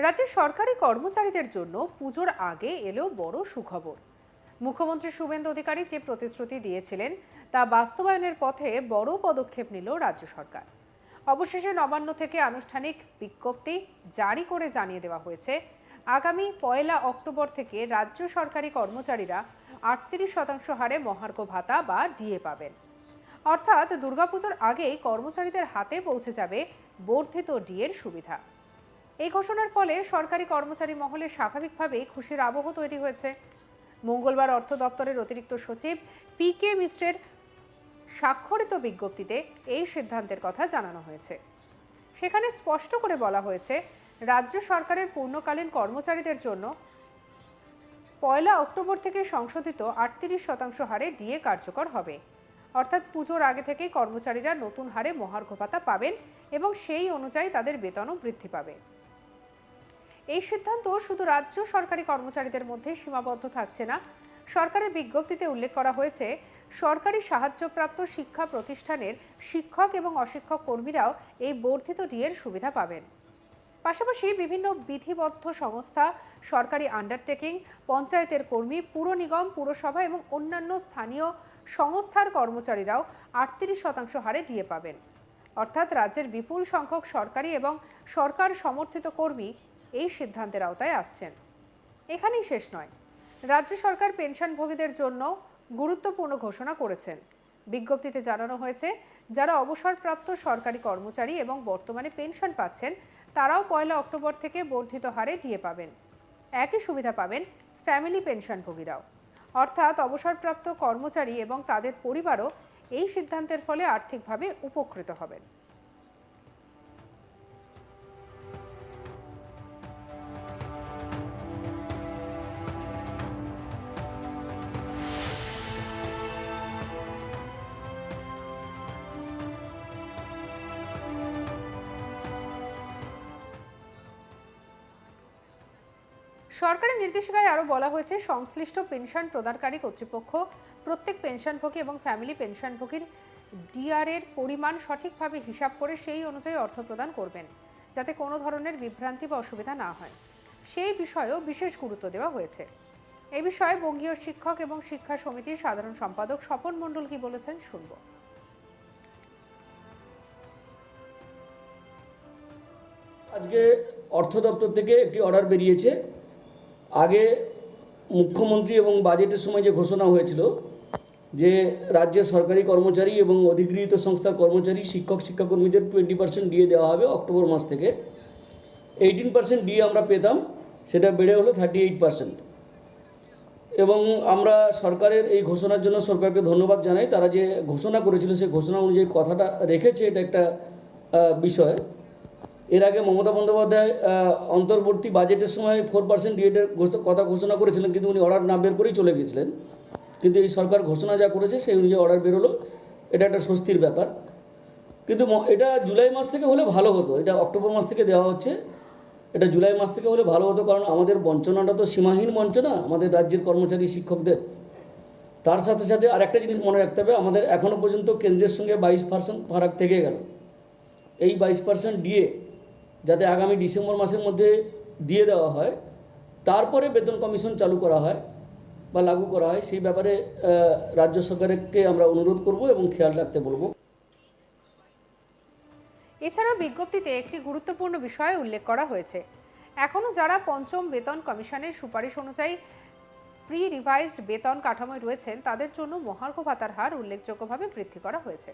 রাজ্যের সরকারি কর্মচারীদের জন্য পুজোর আগে এলো বড় সুখবর। মুখ্যমন্ত্রী শুভেন্দু অধিকারী যে প্রতিশ্রুতি দিয়েছিলেন তা বাস্তবায়নের পথে বড় পদক্ষেপ নিল রাজ্য সরকার। অবশেষে নবান্ন থেকে আনুষ্ঠানিক বিজ্ঞপ্তি জারি করে জানিয়ে দেওয়া হয়েছে, আগামী 1 অক্টোবর থেকে রাজ্য সরকারি কর্মচারীরা 38% হারে মহার্ঘ ভাতা বা ডিএ পাবেন। অর্থাৎ দুর্গাপুজোর আগেই কর্মচারীদের হাতে পৌঁছে যাবে বর্ধিত ডিএর সুবিধা। এই ঘোষণার ফলে সরকারি কর্মচারী মহলে স্বাভাবিকভাবেই খুশির আবহ তৈরি হয়েছে। মঙ্গলবার অর্থ দপ্তরের অতিরিক্ত সচিব PK মিশ্রের স্বাক্ষরিত বিজ্ঞপ্তিতে এই সিদ্ধান্তের কথা জানানো হয়েছে। সেখানে স্পষ্ট করে বলা হয়েছে, রাজ্য সরকারের পূর্ণকালীন কর্মচারীদের জন্য 1 অক্টোবর থেকে সংশোধিত 38% হারে ডিএ কার্যকর হবে। অর্থাৎ পুজোর আগে থেকেই কর্মচারীরা নতুন হারে মহার্ঘ ভাতা পাবেন এবং সেই অনুযায়ী তাদের বেতনও বৃদ্ধি পাবে। এই সিদ্ধান্ত শুধু রাজ্য সরকারি কর্মচারীদের মধ্যে সীমাবদ্ধ থাকছে না। সরকারের বিজ্ঞপ্তিতে উল্লেখ করা হয়েছে, সরকারি সাহায্যপ্রাপ্ত শিক্ষা প্রতিষ্ঠানের শিক্ষক এবং অশিক্ষক কর্মীরাও এই বর্ধিত ডিএর সুবিধা পাবেন। পাশাপাশি বিভিন্ন বিধিবদ্ধ সংস্থা, সরকারি আন্ডারটেকিং, পঞ্চায়েতের কর্মী, পুর নিগম, পুরসভা এবং অন্যান্য স্থানীয় সংস্থার কর্মচারীরাও 38% হারে ডিএ পাবেন। অর্থাৎ রাজ্যের বিপুল সংখ্যক সরকারি এবং সরকার সমর্থিত কর্মী এই সিদ্ধান্তের আওতায় আসছেন। এখানেই শেষ নয়, রাজ্য সরকার পেনশনভোগীদের জন্য গুরুত্বপূর্ণ ঘোষণা করেছেন। বিজ্ঞপ্তিতে জানানো হয়েছে, যারা অবসরপ্রাপ্ত সরকারি কর্মচারী এবং বর্তমানে পেনশন পাচ্ছেন তারাও 1 অক্টোবর থেকে বর্ধিত হারে ডিএ পাবেন। একই সুবিধা পাবেন ফ্যামিলি পেনশনভোগীরাও। অর্থাৎ অবসরপ্রাপ্ত কর্মচারী এবং তাদের পরিবারও এই সিদ্ধান্তের ফলে আর্থিকভাবে উপকৃত হবেন। সরকারি নির্দেশিকায় আরও বলা হয়েছে, সংশ্লিষ্ট পেনশন প্রদানকারী কর্তৃপক্ষ প্রত্যেক পেনশনভোগী এবং ফ্যামিলি পেনশনভোগীর ডিআর এর পরিমাণ সঠিকভাবে হিসাব করে সেই অনুযায়ী অর্থ প্রদান করবেন, যাতে কোনো ধরনের বিভ্রান্তি বা অসুবিধা না হয়। সেই বিষয়েও বিশেষ গুরুত্ব দেওয়া হয়েছে। এই বিষয়ে বঙ্গীয় শিক্ষক এবং শিক্ষা সমিতির সাধারণ সম্পাদক স্বপন মণ্ডল কি বলেছেন শুনব। আজকে অর্থ দপ্তর থেকে একটি অর্ডার বেরিয়েছে। আগে মুখ্যমন্ত্রী এবং বাজেটের সময় যে ঘোষণা হয়েছিল যে রাজ্যের সরকারি কর্মচারী এবং অধিগৃহীত সংস্থার কর্মচারী, শিক্ষক শিক্ষাকর্মীদের 20% ডিএ দেওয়া হবে অক্টোবর মাস থেকে। 18% ডিএ আমরা পেতাম, সেটা বেড়ে হলো 38%। এবং আমরা সরকারের এই ঘোষণার জন্য সরকারকে ধন্যবাদ জানাই। তারা যে ঘোষণা করেছিল সেই ঘোষণা অনুযায়ী কথাটা রেখেছে, এটা একটা বিষয়। এর আগে মমতা বন্দ্যোপাধ্যায় অন্তর্বর্তী বাজেটের সময় 4% ডিএর কথা ঘোষণা করেছিলেন, কিন্তু উনি অর্ডার না বের করেই চলে গেছিলেন। কিন্তু এই সরকার ঘোষণা যা করেছে সেই অনুযায়ী অর্ডার বেরোলো, এটা একটা স্বস্তির ব্যাপার। কিন্তু এটা জুলাই মাস থেকে হলে ভালো হতো। এটা অক্টোবর মাস থেকে দেওয়া হচ্ছে, এটা জুলাই মাস থেকে হলে ভালো হতো। কারণ আমাদের বঞ্চনাটা তো সীমাহীন বঞ্চনা আমাদের রাজ্যের কর্মচারী শিক্ষকদের। তার সাথে সাথে আরেকটা জিনিস মনে রাখতে হবে, আমাদের এখনও পর্যন্ত কেন্দ্রের সঙ্গে 22% ফারাক থেকে গেল। এই 22% ডিএ যাতে আগামী ডিসেম্বর মাসের মধ্যে দিয়ে দেওয়া হয়, তারপরে বেতন কমিশন চালু করা হয় বা লাগু করা হয়, সেই ব্যাপারে রাজ্য সরকারকে আমরা অনুরোধ করব এবং খেয়াল রাখতে বলবো। এছাড়াও বিজ্ঞপ্তিতে একটি গুরুত্বপূর্ণ বিষয় উল্লেখ করা হয়েছে। এখনও যারা পঞ্চম বেতন কমিশনের সুপারিশ অনুযায়ী প্রি রিভাইজড বেতন কাঠামোয় রয়েছেন, তাদের জন্য মহার্ঘ ভাতার হার উল্লেখযোগ্যভাবে বৃদ্ধি করা হয়েছে।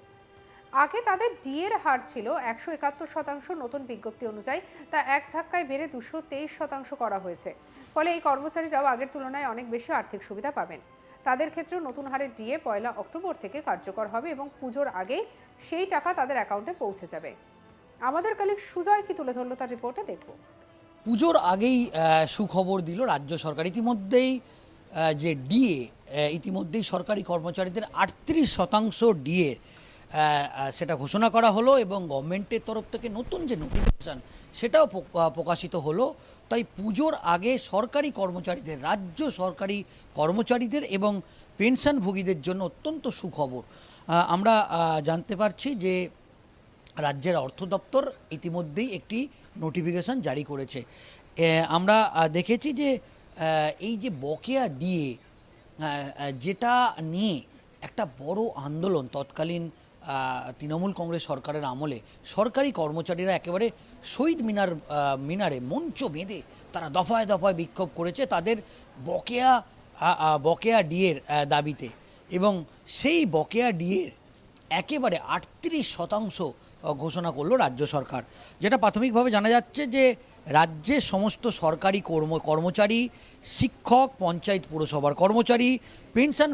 আগে তাদের ডিএর হার ছিল 171%, নতুন বিজ্ঞপ্তি অনুযায়ী তা এক ধাক্কায় বেড়ে 223% করা হয়েছে। ফলে এই কর্মচারীরাও আগের তুলনায় অনেক বেশি আর্থিক সুবিধা পাবেন। তাদের ক্ষেত্রে নতুন হারের ডিএ 1 অক্টোবর থেকে কার্যকর হবে এবং পুজোর আগেই সেই টাকা তাদের অ্যাকাউন্টে পৌঁছে যাবে। আমাদের কালিক সুজয় কি তুলে ধরলো তার রিপোর্টে দেখব। পুজোর আগেই সুখবর দিল রাজ্য সরকার। ইতিমধ্যেই যে ডিএ ইতিমধ্যেই সরকারি কর্মচারীদের 38% ডিএ সেটা ঘোষণা করা হলো এবং গভর্নমেন্টের তরফ থেকে নতুন যে নোটিফিকেশান সেটাও প্রকাশিত হলো। তাই পুজোর আগে সরকারি কর্মচারীদের, রাজ্য সরকারি কর্মচারীদের এবং পেনশনভোগীদের জন্য অত্যন্ত সুখবর। আমরা জানতে পারছি যে রাজ্যের অর্থ দপ্তর ইতিমধ্যেই একটি নোটিফিকেশন জারি করেছে। আমরা দেখেছি যে এই যে বকেয়া ডিএ যেটা নিয়ে একটা বড় আন্দোলন তৎকালীন তৃণমূল কংগ্রেস সরকারের আমলে সরকারি কর্মচারীরা একেবারে শহীদ মিনারে মঞ্চ বেঁধে তারা দফায় দফায় বিক্ষোভ করেছে তাদের বকেয়া ডিএর দাবিতে, এবং সেই বকেয়া ডিএর একেবারে 38% ঘোষণা করলো রাজ্য সরকার। যেটা প্রাথমিকভাবে জানা যাচ্ছে যে রাজ্যের সমস্ত সরকারি কর্মচারী, শিক্ষক, পঞ্চায়েত পুরসভার কর্মচারী, পেনশন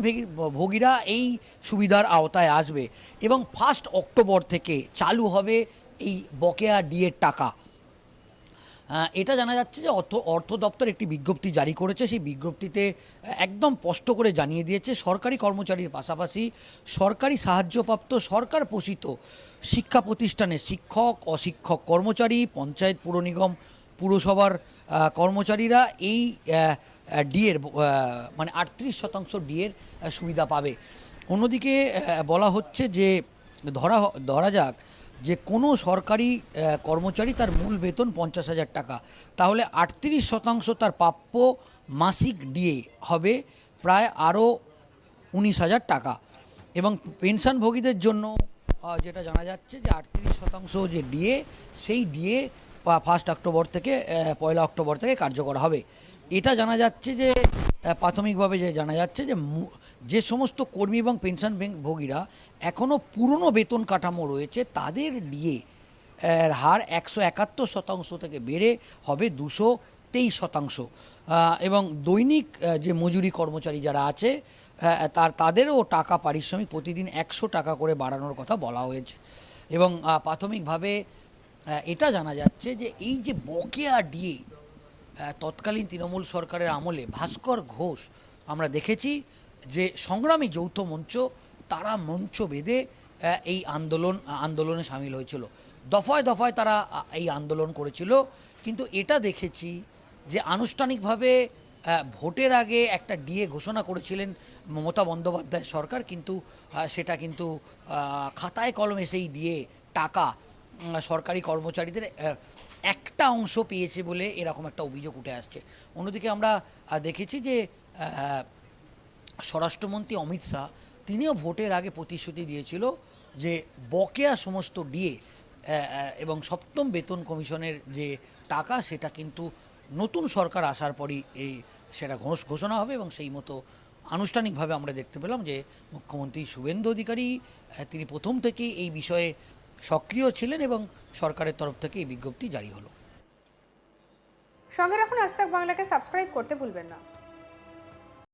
ভোগীরা এই সুবিধার আওতায় আসবে এবং 1 অক্টোবর থেকে চালু হবে এই বকেয়া ডিএর টাকা। এটা জানা যাচ্ছে যে অর্থ দপ্তর একটি বিজ্ঞপ্তি জারি করেছে। সেই বিজ্ঞপ্তিতে একদম স্পষ্ট করে জানিয়ে দিয়েছে সরকারি কর্মচারীর পাশাপাশি সরকারি সাহায্যপ্রাপ্ত সরকার পোষিত শিক্ষা প্রতিষ্ঠানে শিক্ষক, অশিক্ষক কর্মচারী, পঞ্চায়েত, পুর নিগম, পুরসভার কর্মচারীরা এই ডিএর মানে 38% ডিএর সুবিধা পাবে। অন্যদিকে বলা হচ্ছে যে ধরা যাক যে কোনো সরকারি কর্মচারী তার মূল বেতন 50,000 টাকা, তাহলে 38% তার প্রাপ্য মাসিক ডিএ হবে প্রায় আরও 19,000 টাকা। এবং পেনশনভোগীদের জন্য যেটা জানা যাচ্ছে যে 38% যে ডিএ, সেই ডিএ 1 অক্টোবর থেকে 1 অক্টোবর থেকে কার্যকর হবে। এটা জানা যাচ্ছে যে প্রাথমিকভাবে যে জানা যাচ্ছে যে সমস্ত কর্মী এবং পেনশনভোগীরা এখনও পুরনো বেতন কাঠামো রয়েছে তাদের ডিএ হার 171% থেকে বেড়ে হবে 223%। এবং দৈনিক যে মজুরি কর্মচারী যারা আছে তাদেরও টাকা পারিশ্রমিক প্রতিদিন 100 টাকা করে বাড়ানোর কথা বলা হয়েছে। এবং প্রাথমিকভাবে এটা জানা যাচ্ছে যে এই যে বকেয়া ডিএ তৎকালীন তৃণমূল সরকারের আমলে ভাস্কর ঘোষ আমরা দেখেছি যে সংগ্রামী যৌথ মঞ্চ তারা মঞ্চ বেঁধে এই আন্দোলনে সামিল হয়েছিল, দফায় দফায় তারা এই আন্দোলন করেছিল। কিন্তু এটা দেখেছি যে আনুষ্ঠানিকভাবে ভোটের আগে একটা ডিএ ঘোষণা করেছিলেন মমতা বন্দ্যোপাধ্যায় সরকার, কিন্তু সেটা কিন্তু খাতায় কলমে সেই ডিএ টাকা সরকারি কর্মচারীদের একটা অংশ পেয়েছে বলে এরকম একটা অভিযোগ উঠে আসছে। অন্যদিকে আমরা দেখেছি যে স্বরাষ্ট্রমন্ত্রী অমিত শাহ তিনিও ভোটের আগে প্রতিশ্রুতি দিয়েছিল যে বকেয়া সমস্ত ডিএ এবং 7ম বেতন কমিশনের যে টাকা সেটা কিন্তু নতুন সরকার আসার পরই সেটা ঘোষণা হবে। এবং সেই মতো আনুষ্ঠানিকভাবে আমরা দেখতে পেলাম যে মুখ্যমন্ত্রী শুভেন্দু অধিকারী তিনি প্রথম থেকেই এই বিষয়ে সক্রিয় ছিলেন এবং সরকারের তরফ থেকে এই বিজ্ঞপ্তি জারি হলো। সঙ্গে রাখুন আজ তাক বাংলাকে, সাবস্ক্রাইব করতে ভুলবেন না।